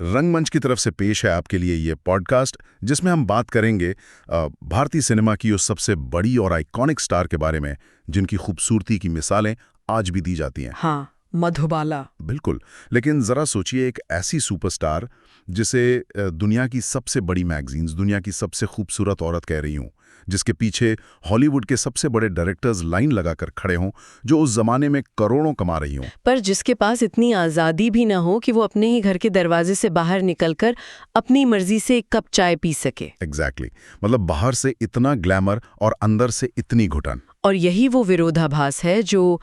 रंगमंच की तरफ से पेश है आपके लिए ये पॉडकास्ट, जिसमें हम बात करेंगे भारतीय सिनेमा की उस सबसे बड़ी और आइकॉनिक स्टार के बारे में जिनकी खूबसूरती की मिसालें आज भी दी जाती हैं। हाँ, मधुबाला। बिल्कुल। लेकिन ज़रा सोचिए, एक ऐसी सुपरस्टार जिसे दुनिया की सबसे बड़ी मैगजीन्स दुनिया की सबसे खूबसूरत औरत कह रही हूँ, जिसके पीछे हॉलीवुड के सबसे बड़े डायरेक्टर्स लाइन लगाकर खड़े हों, जो उस जमाने में करोड़ों कमा रही हों, पर जिसके पास इतनी आज़ादी भी न हो कि वो अपने ही घर के दरवाजे से बाहर निकलकर अपनी मर्जी से एक कप चाय पी सके। एग्जैक्टली। मतलब बाहर से इतना ग्लैमर और अंदर से इतनी घुटन। और यही वो विरोधाभास है जो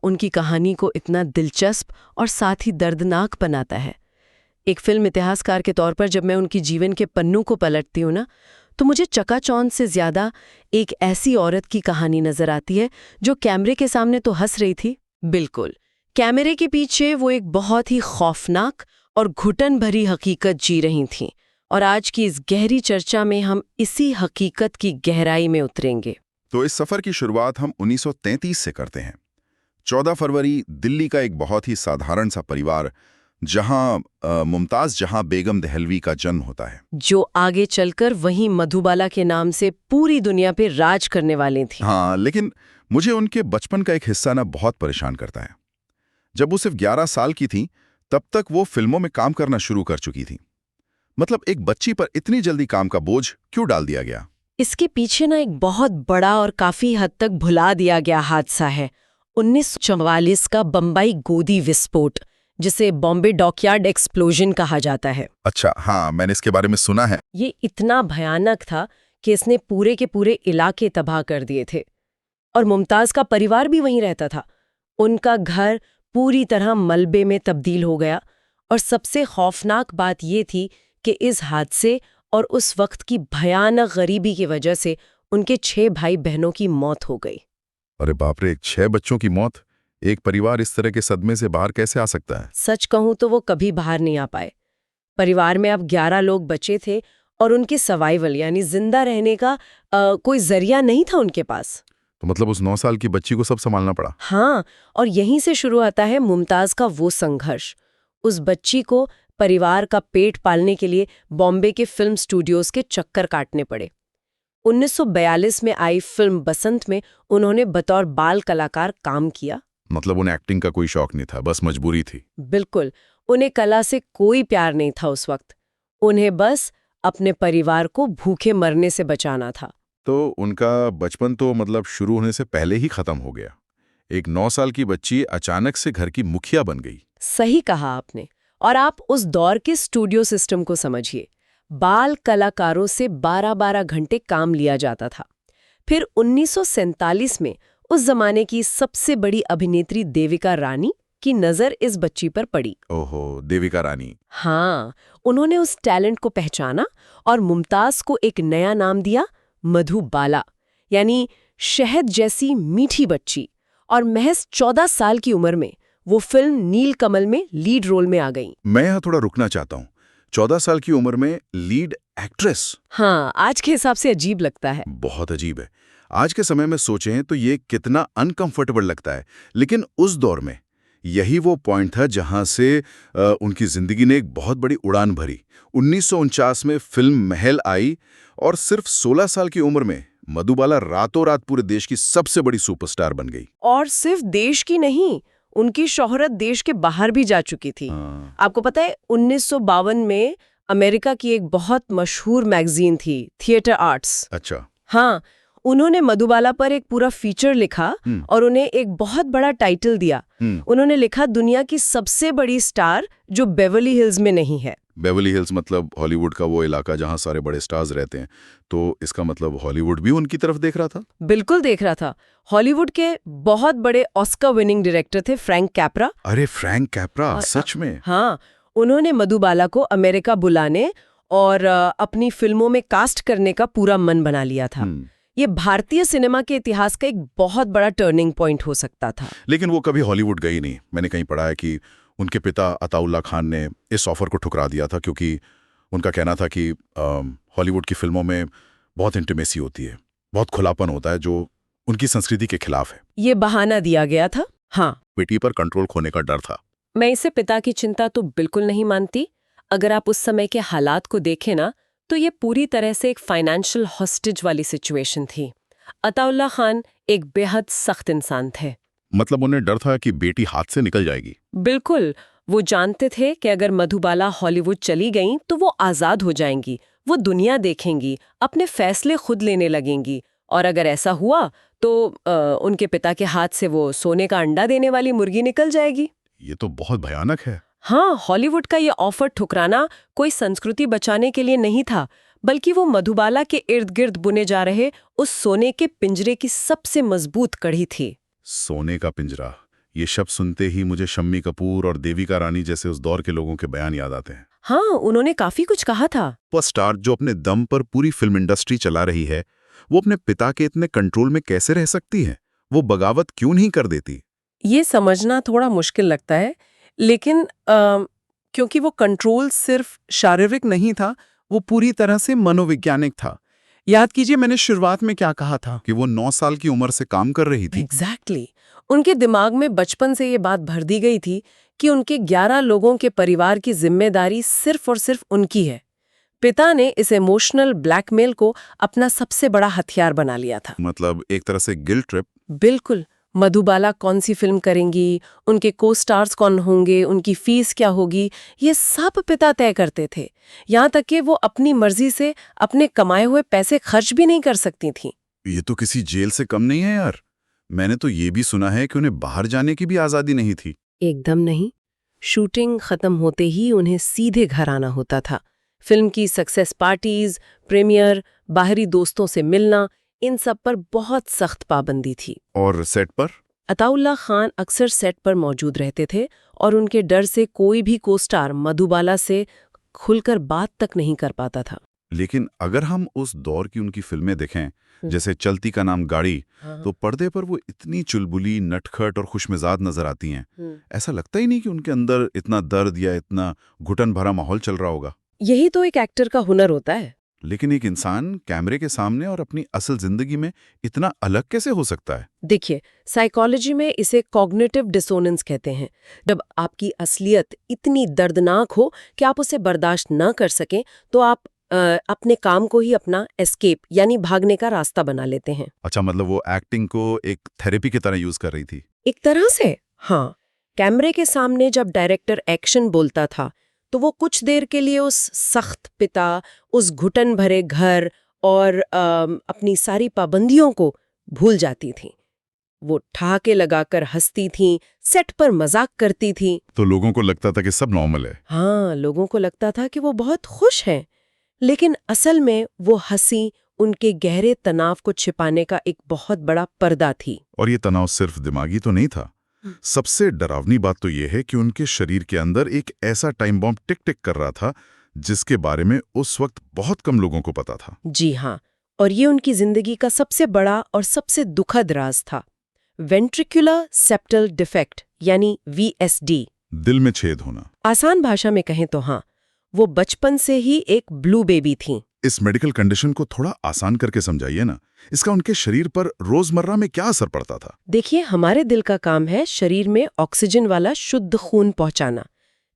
उनकी कहानी को इतना दिलचस्प और साथ ही दर्दनाक बनाता है। एक फिल्म इतिहासकार के तौर पर जब मैं उनकी जीवन के पन्नों को पलटती हूँ ना, तो मुझे चकाचौंध से ज्यादा एक ऐसी औरत की कहानी नजर आती है जो कैमरे के सामने तो हंस रही थी, बिल्कुल, कैमरे के पीछे वो एक बहुत ही खौफनाक और घुटन भरी हकीकत जी रही थीं। और आज की इस गहरी चर्चा में हम इसी हकीकत की गहराई में उतरेंगे। तो इस सफर की शुरुआत हम 1933 से करते हैं। 14 फरवरी, दिल्ली का एक बहुत ही साधारण सा परिवार, जहां मुमताज जहां बेगम दहलवी का जन्म होता है, जो आगे चलकर वहीं मधुबाला के नाम से पूरी दुनिया पे राज करने वाली थी। हाँ, लेकिन मुझे उनके बचपन का एक हिस्सा ना बहुत परेशान करता है। जब वो सिर्फ 11 साल की थी, तब तक वो फिल्मों में काम करना शुरू कर चुकी थी। मतलब एक बच्ची पर इतनी जल्दी काम का बोझ क्यों डाल दिया गया? इसके पीछे ना एक बहुत बड़ा और काफी हद तक भुला दिया गया हादसा है। 1944 का बम्बई गोदी विस्फोट, जिसे बॉम्बे डॉकयार्ड एक्सप्लोजन कहा जाता है। अच्छा, हाँ, मैंने इसके बारे में सुना है। ये इतना भयानक था कि इसने पूरे के पूरे इलाके तबाह कर दिए थे। और मुमताज का परिवार भी वहीं रहता था। उनका घर पूरी तरह मलबे में तब्दील हो गया। और सबसे खौफनाक बात ये थी कि इस हादसे और उस वक्त की भयानक गरीबी की वजह से उनके 6 भाई बहनों की मौत हो गई। अरे बाप रे, 6 बच्चों की मौत! एक परिवार इस तरह के सदमे से बाहर कैसे आ सकता है? सच कहूं तो वो कभी बाहर नहीं आ पाए। परिवार में अब 11 लोग बचे थे और उनकी सर्वाइवल यानी जिंदा रहने का कोई जरिया नहीं था उनके पास। तो मतलब उस 9 साल की बच्ची को सब संभालना पड़ा। हाँ, और यहीं से शुरू आता है मुमताज का वो संघर्ष। उस बच्ची को परिवार का पेट पालने के लिए बॉम्बे के फिल्म स्टूडियोज के चक्कर काटने पड़े। 1942 में आई फिल्म बसंत में उन्होंने बतौर बाल कलाकार काम किया। मतलब उन्हें एक्टिंग का कोई शौक नहीं था, बस मजबूरी थी। बिल्कुल, उन्हें कला से कोई प्यार नहीं था उस वक्त। उन्हें बस अपने परिवार को भूखे मरने से बचाना था। तो उनका बचपन तो मतलब शुरू होने से पहले ही खत्म हो गया। एक 9 साल की बच्ची अचानक से घर की मुखिया बन गई। सही कहा आपने। और आप उस दौर के स्टूडियो सिस्टम को समझिए। बाल कलाकारों से 12-12 घंटे काम लिया जाता था। फिर 1947 में उस जमाने की सबसे बड़ी अभिनेत्री देविका रानी की नज़र इस बच्ची पर पड़ी। ओहो, देविका रानी। हाँ, उन्होंने उस टैलेंट को पहचाना और मुमताज को एक नया नाम दिया, मधुबाला, यानी शहद जैसी मीठी बच्ची। और महज 14 साल की उम्र में वो फिल्म नील कमल में लीड रोल में आ गई। मैं यहाँ थोड़ा रुकना चाहता हूँ। 14 साल की उम्र में लीड एक्ट्रेस? हाँ, आज के हिसाब से अजीब लगता है। बहुत अजीब है। आज के समय में सोचें तो ये कितना अनकंफर्टेबल लगता है, लेकिन उस दौर में यही वो पॉइंट था जहां से उनकी जिंदगी ने एक बहुत बड़ी उड़ान भरी। 1949 में फिल्म महल आई और सिर्फ 16 साल की उम्र में मधुबाला रातों रात पूरे देश की सबसे बड़ी सुपरस्टार बन गई। और सिर्फ देश की नहीं, उनकी शोहरत देश के बाहर भी जा चुकी थी। आपको पता है, 1952 में अमेरिका की एक बहुत मशहूर मैगजीन थी, थिएटर आर्ट्स। अच्छा। हाँ, उन्होंने मधुबाला पर एक पूरा फीचर लिखा और उन्हें एक बहुत बड़ा टाइटल दिया। उन्होंने लिखा, दुनिया की सबसे बड़ी स्टार जो बेवर्ली हिल्स में नहीं है। बेवर्ली हिल्स मतलब हॉलीवुड का वो इलाका जहां सारे बड़े स्टार्स रहते हैं। तो इसका मतलब हॉलीवुड भी उनकी तरफ देख रहा था? बिल्कुल देख रहा था। हॉलीवुड के बहुत बड़े ऑस्कर विनिंग डायरेक्टर थे फ्रैंक कैप्रा। अरे फ्रैंक कैप्रा, सच में? हाँ, उन्होंने मधुबाला को अमेरिका बुलाने और अपनी फिल्मों में कास्ट करने का पूरा मन बना लिया था। ये भारतीय सिनेमा के इतिहास का एक बहुत बड़ा टर्निंग पॉइंट हो सकता था। लेकिन वो कभी हॉलीवुड गई नहीं। मैंने कहीं पढ़ा है कि उनके पिता अताउल्ला खान ने इस ऑफर को ठुकरा दिया था, क्योंकि उनका कहना था कि हॉलीवुड की फिल्मों में बहुत इंटीमेसी होती है, बहुत खुलापन होता है, जो उनकी संस्कृति के खिलाफ है। ये बहाना दिया गया था। हाँ, बेटी पर कंट्रोल खोने का डर था। मैं इसे पिता की चिंता तो बिल्कुल नहीं मानती। अगर आप उस समय के हालात को देखें ना, तो ये पूरी तरह से एक फाइनेंशियल हॉस्टेज वाली सिचुएशन थी। अताउल्ला खान एक बेहद सख्त इंसान थे। मतलब उन्हें डर था कि बेटी हाथ से निकल जाएगी। बिल्कुल, वो जानते थे कि अगर मधुबाला हॉलीवुड चली गईं तो वो आज़ाद हो जाएंगी, वो दुनिया देखेंगी, अपने फैसले खुद लेने लगेंगी, और अगर ऐसा हुआ तो उनके पिता के हाथ से वो सोने का अंडा देने वाली मुर्गी निकल जाएगी। ये तो बहुत भयानक है। हाँ, हॉलीवुड का ये ऑफर ठुकराना कोई संस्कृति बचाने के लिए नहीं था, बल्कि वो मधुबाला के इर्द गिर्द बुने जा रहे उस सोने के पिंजरे की सबसे मजबूत कड़ी थी। सोने का पिंजरा, ये शब्द सुनते ही मुझे शम्मी कपूर और देविका रानी जैसे उस दौर के लोगों के बयान याद आते हैं। हाँ, उन्होंने काफी कुछ कहा था। सुपरस्टार जो अपने दम पर पूरी फिल्म इंडस्ट्री चला रही है, वो अपने पिता के इतने कंट्रोल में कैसे रह सकती है? वो बगावत क्यों नहीं कर देती? ये समझना थोड़ा मुश्किल लगता है, लेकिन क्योंकि वो कंट्रोल सिर्फ शारीरिक नहीं था, वो पूरी तरह से मनोवैज्ञानिक था। याद कीजिए मैंने शुरुआत में क्या कहा था कि वो 9 साल की उम्र से काम कर रही थी। एग्जैक्टली उनके दिमाग में बचपन से ये बात भर दी गई थी कि उनके 11 लोगों के परिवार की जिम्मेदारी सिर्फ और सिर्फ उनकी है। पिता ने इस इमोशनल ब्लैकमेल को अपना सबसे बड़ा हथियार बना लिया था। मतलब एक तरह से गिल्ट ट्रिप। बिल्कुल, मधुबाला कौन सी फिल्म करेंगी, उनके को स्टार्स कौन होंगे, उनकी फीस क्या होगी, ये सब पिता तय करते थे। यहाँ तक कि वो अपनी मर्जी से अपने कमाए हुए पैसे खर्च भी नहीं कर सकती थीं। ये तो किसी जेल से कम नहीं है यार। मैंने तो ये भी सुना है कि उन्हें बाहर जाने की भी आजादी नहीं थी। एकदम नहीं। शूटिंग खत्म होते ही उन्हें सीधे घर आना होता था। फिल्म की सक्सेस पार्टीज, प्रीमियर, बाहरी दोस्तों से मिलना, इन सब पर बहुत सख्त पाबंदी थी। और सेट पर? अताउल्ला खान अक्सर सेट पर मौजूद रहते थे और उनके डर से कोई भी को स्टार मधुबाला से खुलकर बात तक नहीं कर पाता था। लेकिन अगर हम उस दौर की उनकी फिल्में देखें, जैसे चलती का नाम गाड़ी, तो पर्दे पर वो इतनी चुलबुली, नटखट और खुशमिजाज नजर आती हैं। ऐसा लगता ही नहीं कि उनके अंदर इतना दर्द या इतना घुटन भरा माहौल चल रहा होगा। यही तो एक एक्टर का हुनर होता है। लेकिन एक इंसान कैमरे के सामने और अपनी असल जिंदगी में इतना अलग कैसे हो सकता है? देखिए, साइकोलॉजी में इसे कॉग्निटिव डिसोनेंस कहते हैं। जब आपकी असलियत इतनी दर्दनाक हो कि आप उसे बर्दाश्त न कर सकें, तो आप अपने काम को ही अपना एस्केप यानी भागने का रास्ता बना लेते हैं। अच्छा, मतलब वो एक्टिंग को एक थेरेपी की तरह यूज कर रही थी। एक तरह से, हाँ। कैमरे के सामने जब डायरेक्टर एक्शन बोलता था, तो वो कुछ देर के लिए उस सख्त पिता, उस घुटन भरे घर और अपनी सारी पाबंदियों को भूल जाती थी। वो ठहाके लगाकर हंसती थीं, सेट पर मजाक करती थीं। तो लोगों को लगता था कि सब नॉर्मल है। हाँ, लोगों को लगता था कि वो बहुत खुश हैं, लेकिन असल में वो हंसी उनके गहरे तनाव को छिपाने का एक बहुत बड़ा पर्दा थी। और ये तनाव सिर्फ दिमागी तो नहीं था। सबसे डरावनी बात तो ये है कि उनके शरीर के अंदर एक ऐसा टाइम बॉम्ब टिक टिक कर रहा था जिसके बारे में उस वक्त बहुत कम लोगों को पता था। जी हाँ, और ये उनकी जिंदगी का सबसे बड़ा और सबसे दुखद राज था। वेंट्रिकुलर सेप्टल डिफेक्ट यानी VSD, दिल में छेद होना। आसान भाषा में कहें तो हाँ, वो बचपन से ही एक ब्लू बेबी थीं। इस मेडिकल कंडीशन को थोड़ा आसान करके समझाइए ना। इसका उनके शरीर पर रोजमर्रा में क्या असर पड़ता था? देखिए, हमारे दिल का काम है शरीर में ऑक्सीजन वाला शुद्ध खून पहुंचाना,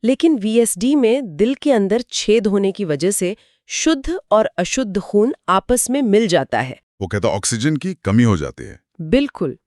लेकिन VSD में दिल के अंदर छेद होने की वजह से शुद्ध और अशुद्ध खून आपस में मिल जाता है। वो कहता ऑक्सीजन की कमी हो जाती है। बिल्कुल।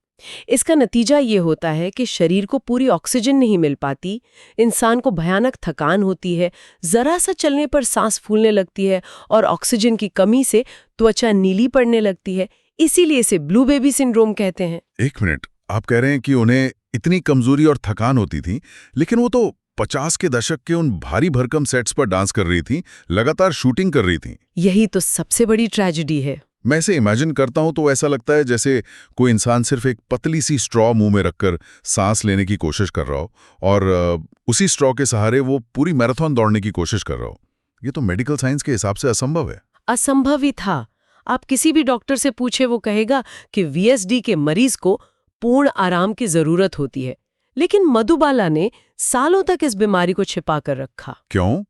इसका नतीजा ये होता है कि शरीर को पूरी ऑक्सीजन नहीं मिल पाती, इंसान को भयानक थकान होती है, जरा सा चलने पर सांस फूलने लगती है और ऑक्सीजन की कमी से त्वचा नीली पड़ने लगती है। इसीलिए इसे ब्लू बेबी सिंड्रोम कहते हैं। एक मिनट, आप कह रहे हैं कि उन्हें इतनी कमजोरी और थकान होती थी, लेकिन वो तो 50 के दशक के उन भारी भरकम सेट्स पर डांस कर रही थी, लगातार शूटिंग कर रही थी। यही तो सबसे बड़ी ट्रेजेडी है। मैं इसे इमेजिन करता हूं तो ऐसा लगता है जैसे कोई इंसान सिर्फ एक पतली सी स्ट्रॉ मुंह में रखकर सांस लेने की कोशिश कर रहा हो और उसी स्ट्रॉ के सहारे वो पूरी मैराथन दौड़ने की कोशिश कर रहा हो। ये तो मेडिकल साइंस के हिसाब से असंभव है। असंभव ही था। आप किसी भी डॉक्टर से पूछे, वो कहेगा कि VSD के मरीज को पूर्ण आराम की जरूरत होती है, लेकिन मधुबाला ने सालों तक इस बीमारी को छिपा कर रखा। क्यों?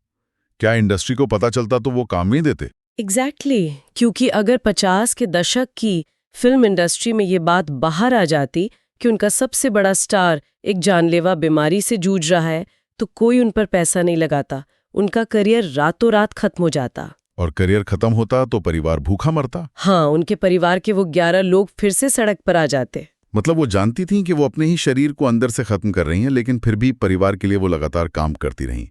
क्या इंडस्ट्री को पता चलता तो वो काम नहीं देते? एग्जैक्टली, क्योंकि अगर 50 के दशक की फिल्म इंडस्ट्री में ये बात बाहर आ जाती कि उनका सबसे बड़ा स्टार एक जानलेवा बीमारी से जूझ रहा है, तो कोई उन पर पैसा नहीं लगाता, उनका करियर रातों रात खत्म हो जाता। और करियर खत्म होता तो परिवार भूखा मरता। हाँ, उनके परिवार के वो 11 लोग फिर से सड़क पर आ जाते। मतलब वो जानती थीं कि वो अपने ही शरीर को अंदर से खत्म कर रही हैं, लेकिन फिर भी परिवार के लिए वो लगातार काम करती रहीं।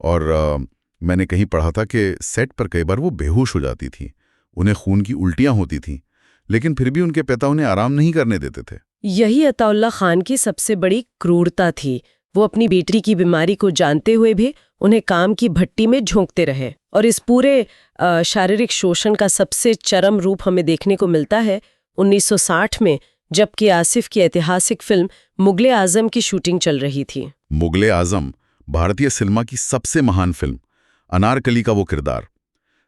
और मैंने कहीं पढ़ा था कि सेट पर कई बार वो बेहोश हो जाती थी, उन्हें खून की उल्टियां होती थीं, लेकिन फिर भी उनके पिता उन्हें आराम नहीं करने देते थे। यही अताउल्ला खान की सबसे बड़ी क्रूरता थी। वो अपनी बेटी की बीमारी को जानते हुए भी उन्हें काम की भट्टी में झोंकते रहे। और इस पूरे शारीरिक शोषण का सबसे चरम रूप हमें देखने को मिलता है 1960 में, जबकि आसिफ की ऐतिहासिक फिल्म मुगले आजम की शूटिंग चल रही थी। मुगले आजम भारतीय सिनेमा की सबसे महान फिल्म, अनारकली का वो किरदार।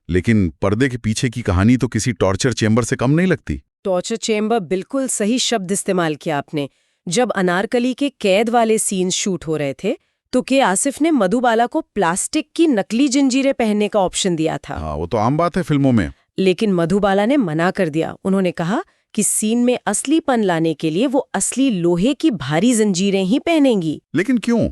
लेकिन पर्दे के पीछे की कहानी तो किसी टॉर्चर चेंबर से कम नहीं लगती। टॉर्चर चेंबर, बिल्कुल सही शब्द इस्तेमाल किया आपने। जब अनारकली के कैद वाले सीन्स शूट हो रहे थे तो के आसिफ ने मधुबाला को प्लास्टिक की नकली जंजीरें पहनने का ऑप्शन दिया था। हाँ, वो तो आम बात है फिल्मों में। लेकिन मधुबाला ने मना कर दिया। उन्होंने कहा कि सीन में असलीपन लाने के लिए वो असली लोहे की भारी जंजीरें ही पहनेंगी। लेकिन क्यों?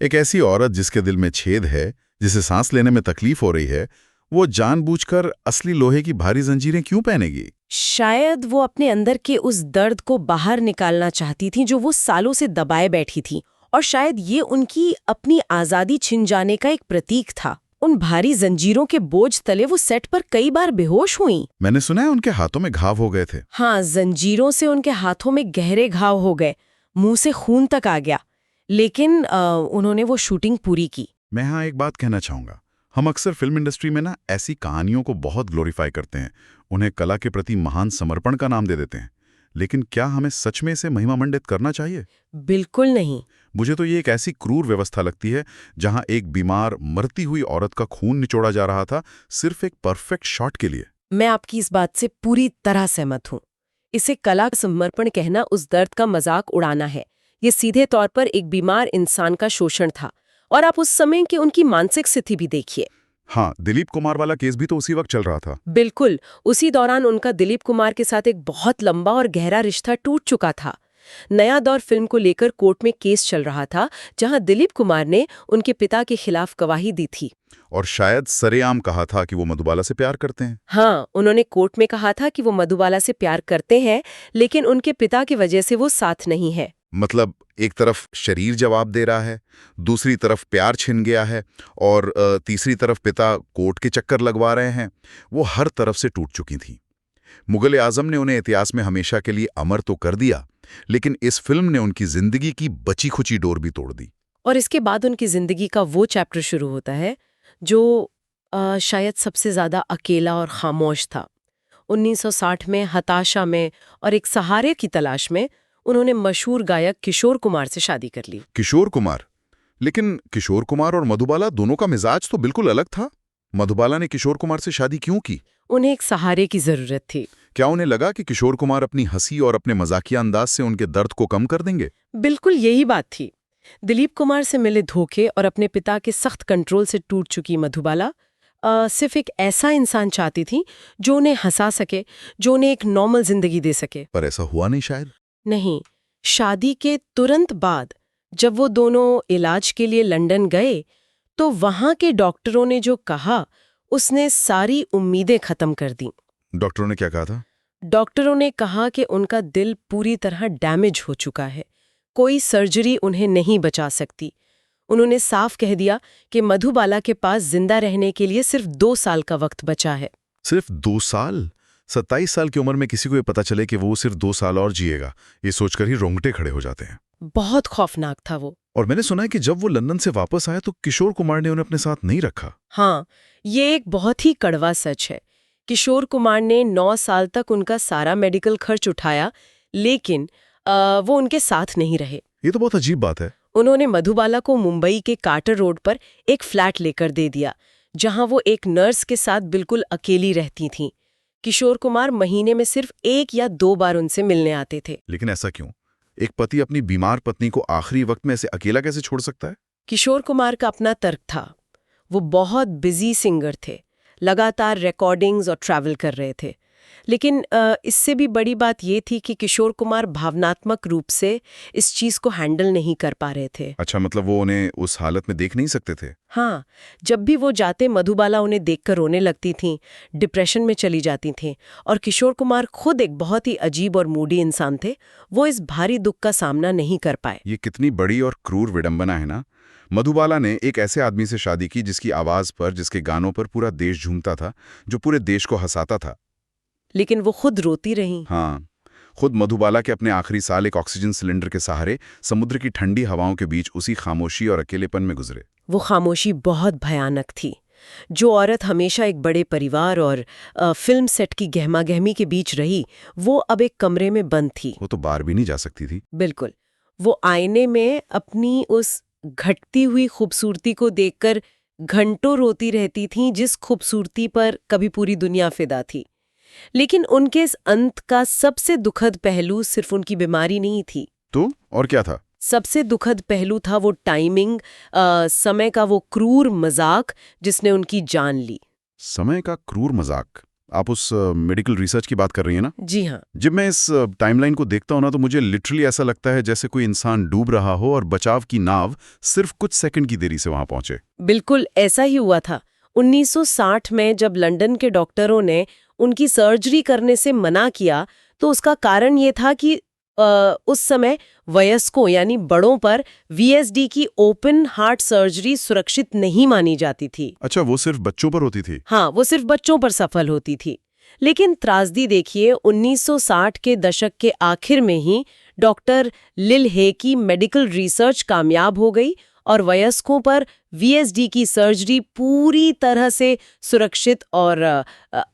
एक ऐसी औरत जिसके दिल में छेद है, जिसे सांस लेने में तकलीफ हो रही है, वो जानबूझकर असली लोहे की भारी जंजीरें क्यों पहनेगी? शायद वो अपने अंदर के उस दर्द को बाहर निकालना चाहती थी जो वो सालों से दबाए बैठी थी, और शायद ये उनकी अपनी आजादी छिन जाने का एक प्रतीक था। उन भारी जंजीरों के बोझ तले वो सेट पर कई बार बेहोश हुईं। मैंने सुना है उनके हाथों में घाव हो गए थे। हाँ, जंजीरों से उनके हाथों में गहरे घाव हो गए, मुंह से खून तक आ गया, लेकिन उन्होंने वो शूटिंग पूरी की। मैं यहाँ एक बात कहना चाहूँगा। हम अक्सर फिल्म इंडस्ट्री में ना ऐसी कहानियों को बहुत ग्लोरीफाई करते हैं, उन्हें कला के प्रति महान समर्पण का नाम दे देते हैं। लेकिन क्या हमें सच में इसे महिमामंडित करना चाहिए? बिल्कुल नहीं। मुझे तो ये एक ऐसी क्रूर व्यवस्था लगती है जहां एक बीमार मरती हुई औरत का खून निचोड़ा जा रहा था सिर्फ एक परफेक्ट शॉट के लिए। मैं आपकी इस बात से पूरी तरह सहमत हूँ। इसे कला का समर्पण कहना उस दर्द का मजाक उड़ाना है। ये सीधे तौर पर एक बीमार इंसान का शोषण था। और आप उस समय की उनकी मानसिक स्थिति भी देखिए। हाँ, दिलीप कुमार वाला केस भी तो उसी वक्त चल रहा था। बिल्कुल, उसी दौरान उनका दिलीप कुमार के साथ एक बहुत लंबा और गहरा रिश्ता टूट चुका था। नया दौर फिल्म को लेकर कोर्ट में केस चल रहा था, जहां दिलीप कुमार ने उनके पिता के खिलाफ गवाही दी थी। और शायद सरेआम कहा था कि वो मधुबाला से प्यार करते हैं। हाँ, उन्होंने कोर्ट में कहा था कि वो मधुबाला से प्यार करते हैं, लेकिन उनके पिता की वजह से वो साथ नहीं है। मतलब एक तरफ शरीर जवाब दे रहा है, दूसरी तरफ प्यार छिन गया है, और तीसरी तरफ पिता कोर्ट के चक्कर लगवा रहे हैं। वो हर तरफ से टूट चुकी थी। मुगल आजम ने उन्हें इतिहास में हमेशा के लिए अमर तो कर दिया, लेकिन इस फिल्म ने उनकी जिंदगी की बची खुची डोर भी तोड़ दी। और इसके बाद उनकी जिंदगी का वो चैप्टर शुरू होता है जो शायद सबसे ज्यादा अकेला और खामोश था। 1960 में हताशा में और एक सहारे की तलाश में उन्होंने मशहूर गायक किशोर कुमार से शादी कर ली। किशोर कुमार? लेकिन किशोर कुमार और मधुबाला दोनों का मिजाज तो बिल्कुल अलग था। मधुबाला ने किशोर कुमार से शादी क्यों की? उन्हें एक सहारे की जरूरत थी। क्या उन्हें लगा कि किशोर कुमार अपनी हंसी और अपने मजाकिया अंदाज से उनके दर्द को कम कर देंगे? बिल्कुल यही बात थी। दिलीप कुमार से मिले धोखे और अपने पिता के सख्त कंट्रोल से टूट चुकी मधुबाला सिर्फ एक ऐसा इंसान चाहती थी जो उन्हें हंसा सके, जो उन्हें एक नॉर्मल जिंदगी दे सके। पर ऐसा हुआ नहीं शायद। नहीं, शादी के तुरंत बाद जब वो दोनों इलाज के लिए लंदन गए तो वहां के डॉक्टरों ने जो कहा उसने सारी उम्मीदें खत्म कर दी। डॉक्टरों ने क्या कहा था? डॉक्टरों ने कहा कि उनका दिल पूरी तरह डैमेज हो चुका है, कोई सर्जरी उन्हें नहीं बचा सकती। उन्होंने साफ कह दिया कि मधुबाला के पास जिंदा रहने के लिए सिर्फ 2 साल का वक्त बचा है। सिर्फ 2 साल? 27 साल की उम्र में किसी को ये पता चले कि वो सिर्फ 2 साल और जिएगा, ये सोचकर ही रोंगटे खड़े हो जाते हैं। बहुत खौफनाक था वो। और मैंने सुना है कि जब वो लंदन से वापस आया तो किशोर कुमार ने उन्हें अपने साथ नहीं रखा। हाँ, ये एक बहुत ही कड़वा सच है। किशोर कुमार ने 9 साल तक उनका सारा मेडिकल खर्च उठाया, लेकिन वो उनके साथ नहीं रहे। ये तो बहुत अजीब बात है। उन्होंने मधुबाला को मुंबई के कार्टर रोड पर एक फ्लैट लेकर दे दिया, जहां वो एक नर्स के साथ बिल्कुल अकेली रहती थीं। किशोर कुमार महीने में सिर्फ 1 या 2 बार उनसे मिलने आते थे। लेकिन ऐसा क्यों? एक पति अपनी बीमार पत्नी को आखिरी वक्त में ऐसे अकेला कैसे छोड़ सकता है? किशोर कुमार का अपना तर्क था। वो बहुत बिजी सिंगर थे, लगातार रिकॉर्डिंग्स और ट्रैवल कर रहे थे। लेकिन इससे भी बड़ी बात ये थी कि किशोर कुमार भावनात्मक रूप से इस चीज को हैंडल नहीं कर पा रहे थे। अच्छा, मतलब वो उन्हें उस हालत में देख नहीं सकते थे? हाँ, जब भी वो जाते मधुबाला उन्हें देखकर रोने लगती थीं, डिप्रेशन में चली जाती थीं, और किशोर कुमार खुद एक बहुत ही अजीब और मूडी इंसान थे। वो इस भारी दुख का सामना नहीं कर पाए। ये कितनी बड़ी और क्रूर विडंबना है ना। मधुबाला ने एक ऐसे आदमी से शादी की जिसकी आवाज पर, जिसके गानों पर पूरा देश झूमता था, जो पूरे देश को हंसाता था। लेकिन वो खुद रोती रहीं। हाँ, खुद मधुबाला के अपने आखिरी साल एक ऑक्सीजन सिलेंडर के सहारे समुद्र की ठंडी हवाओं के बीच उसी खामोशी और अकेलेपन में गुजरे। वो खामोशी बहुत भयानक थी। जो औरत हमेशा एक बड़े परिवार और फिल्म सेट की गहमागहमी के बीच रही, वो अब एक कमरे में बंद थी। वो तो बाहर भी नहीं जा सकती थी। बिल्कुल। वो आईने में अपनी उस घटती हुई खूबसूरती को देखकर घंटों रोती रहती थीं, जिस खूबसूरती पर कभी पूरी दुनिया फिदा थी। लेकिन उनके इस अंत का सबसे दुखद पहलू सिर्फ उनकी बीमारी नहीं थी। तो और क्या था? सबसे दुखद पहलू था वो टाइमिंग, समय का वो क्रूर मजाक जिसने उनकी जान ली। समय का क्रूर मजाक? आप उस मेडिकल रिसर्च की बात कर रही हैं ना? जी हाँ। जब मैं इस टाइमलाइन को देखता हूं ना, तो मुझे लिटरली ऐसा लगता है जैसे कोई इंसान डूब रहा हो और बचाव की नाव सिर्फ कुछ सेकंड की देरी से वहां पहुंचे। बिल्कुल ऐसा ही हुआ था। 1960 में जब लंदन के डॉक्टरों ने उनकी सर्जरी करने से मना किया, तो उसका कारण ये था कि उस समय वयस्कों यानी बड़ों पर VSD की ओपन हार्ट सर्जरी सुरक्षित नहीं मानी जाती थी। अच्छा, वो सिर्फ बच्चों पर होती थी? हाँ, वो सिर्फ बच्चों पर सफल होती थी। लेकिन त्रासदी देखिए, 1960 के दशक के आखिर में ही डॉक्टर लिल हे की मेडिकल रिसर्च कामयाब हो गई और वयस्कों पर VSD की सर्जरी पूरी तरह से सुरक्षित और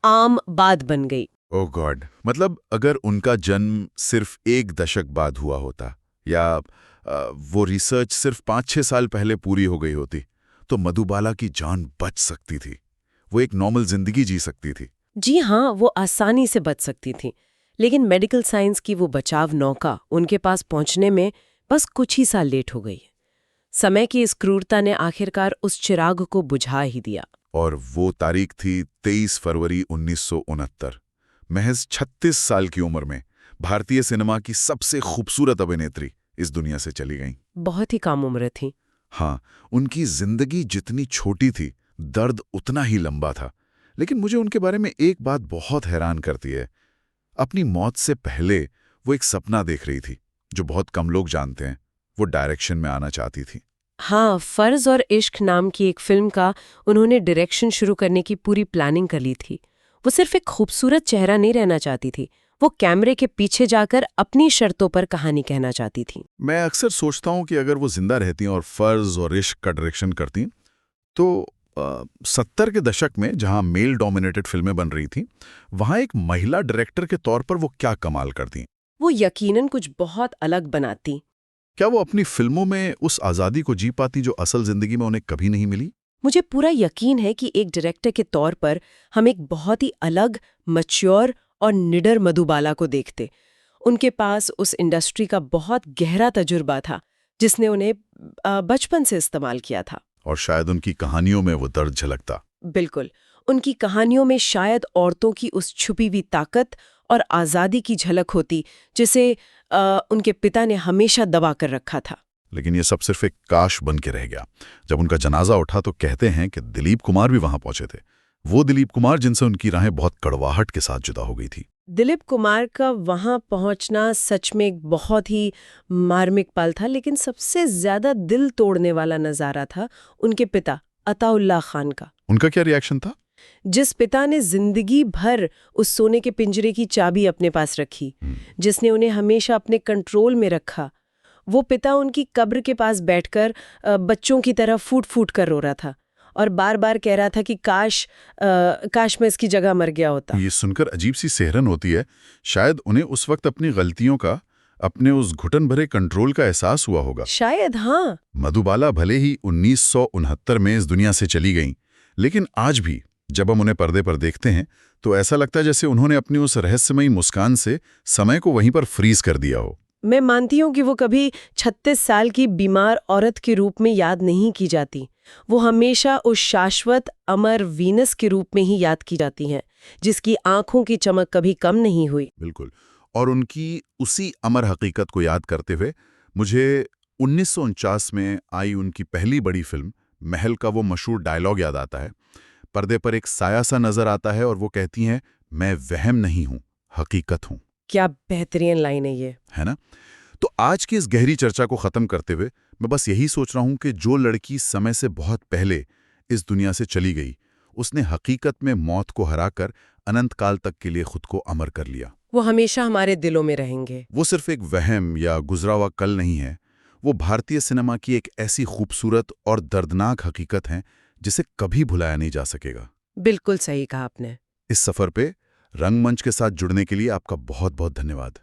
आम बात बन गई। ओह गॉड, मतलब अगर उनका जन्म सिर्फ एक दशक बाद हुआ होता, या वो रिसर्च सिर्फ 5-6 साल पहले पूरी हो गई होती, तो मधुबाला की जान बच सकती थी। वो एक नॉर्मल जिंदगी जी सकती थी। जी हाँ, वो आसानी से बच सकती थी। लेकिन मेडिकल साइंस की वो बचाव नौका उनके पास पहुंचने में बस कुछ ही साल लेट हो गई। समय की इस क्रूरता ने आखिरकार उस चिराग को बुझा ही दिया। और वो तारीख थी 23 फरवरी 1969। महज 36 साल की उम्र में भारतीय सिनेमा की सबसे खूबसूरत अभिनेत्री इस दुनिया से चली गईं। बहुत ही कम उम्र थी। हाँ, उनकी जिंदगी जितनी छोटी थी, दर्द उतना ही लंबा था। लेकिन मुझे उनके बारे में एक बात बहुत हैरान करती है। अपनी मौत से पहले वो एक सपना देख रही थी, जो बहुत कम लोग जानते हैं। वो डायरेक्शन में आना चाहती थी। हाँ, फर्ज और इश्क नाम की एक फिल्म का उन्होंने डायरेक्शन शुरू करने की पूरी प्लानिंग कर ली थी। वो सिर्फ एक खूबसूरत चेहरा नहीं रहना चाहती थी, वो कैमरे के पीछे जाकर अपनी शर्तों पर कहानी कहना चाहती थी। मैं अक्सर सोचता हूं कि अगर वो जिंदा रहती और फर्ज और इश्क का डायरेक्शन करती, तो 70 के दशक में जहां मेल डोमिनेटेड फिल्में बन रही थीं, वहां एक महिला डायरेक्टर के तौर पर वो क्या कमाल करती। वो यकीनन कुछ बहुत अलग बनाती। क्या वो अपनी फिल्मों में उस आज़ादी को जी पाती जो असल जिंदगी में उन्हें कभी नहीं मिली? मुझे पूरा यकीन है कि एक डायरेक्टर के तौर पर हम एक बहुत ही अलग, मैच्योर और निडर मधुबाला को देखते। उनके पास उस इंडस्ट्री का बहुत गहरा तजुर्बा था, जिसने उन्हें बचपन से इस्तेमाल किया था। और शायद उनकी कहानियों में वो दर्द झलकता। बिल्कुल, उनकी कहानियों में शायद औरतों की उस छुपी हुई ताकत और आज़ादी की झलक होती, जिसे उनके पिता ने हमेशा दबा कर रखा था। लेकिन ये सब सिर्फ एक काश बन के रह गया। जब उनका जनाजा उठा तो कहते हैं कि दिलीप कुमार भी वहां पहुंचे थे। वो दिलीप कुमार जिनसे उनकी राहें बहुत कड़वाहट के साथ जुदा हो गई थी। दिलीप कुमार का वहां पहुंचना सच में एक बहुत ही मार्मिक पल था, लेकिन सबसे ज्यादा दिल तोड़ने वाला नजारा था उनके पिता अताउल्लाह खान का। उनका क्या रिएक्शन था? जिस पिता ने जिंदगी भर उस सोने के पिंजरे की चाबी अपने पास रखी, जिसने उन्हें हमेशा अपने कंट्रोल में रखा, वो पिता उनकी कब्र के पास बैठकर बच्चों की तरह फूट फूट कर रो रहा था और बार बार कह रहा था कि काश मैं इसकी जगह मर गया होता। ये सुनकर अजीब सी सेहरन होती है। शायद उन्हें उस वक्त अपनी गलतियों का, अपने उस घुटन भरे कंट्रोल का एहसास हुआ होगा। शायद, हाँ। मधुबाला भले ही 1969 में इस दुनिया से चली गईं, लेकिन आज भी जब हम उन्हें पर्दे पर देखते हैं तो ऐसा लगता है जैसे उन्होंने अपनी उस रहस्यमयी मुस्कान से समय को वहीं पर फ्रीज कर दिया हो। मैं मानती हूँ कि वो कभी 36 साल की बीमार औरत के रूप में याद नहीं की जाती, वो हमेशा उस शाश्वत अमर वीनस के रूप में ही याद की जाती हैं, जिसकी आंखों की चमक कभी कम नहीं हुई। बिल्कुल। और उनकी उसी अमर हकीकत को याद करते हुए मुझे 1949 में आई उनकी पहली बड़ी फिल्म महल का वो मशहूर डायलॉग याद आता है। पर्दे पर एक साया सा नजर आता है और वो कहती हैं, मैं वहम नहीं हूं, हकीकत हूं। क्या बेहतरीन लाइन है ये। है ना? तो आज की इस गहरी चर्चा को खत्म करते हुए मैं बस यही सोच रहा हूं कि जो लड़की समय से बहुत पहले इस दुनिया से चली गई, उसने हकीकत में मौत को हराकर अनंत काल तक के लिए खुद को अमर कर लिया। वो हमेशा हमारे दिलों में रहेंगे। वो सिर्फ एक वहम या गुजरा हुआ कल नहीं है, वो भारतीय सिनेमा की एक ऐसी खूबसूरत और दर्दनाक हकीकत है जिसे कभी भुलाया नहीं जा सकेगा। बिल्कुल सही कहा आपने। इस सफर पे रंगमंच के साथ जुड़ने के लिए आपका बहुत बहुत धन्यवाद।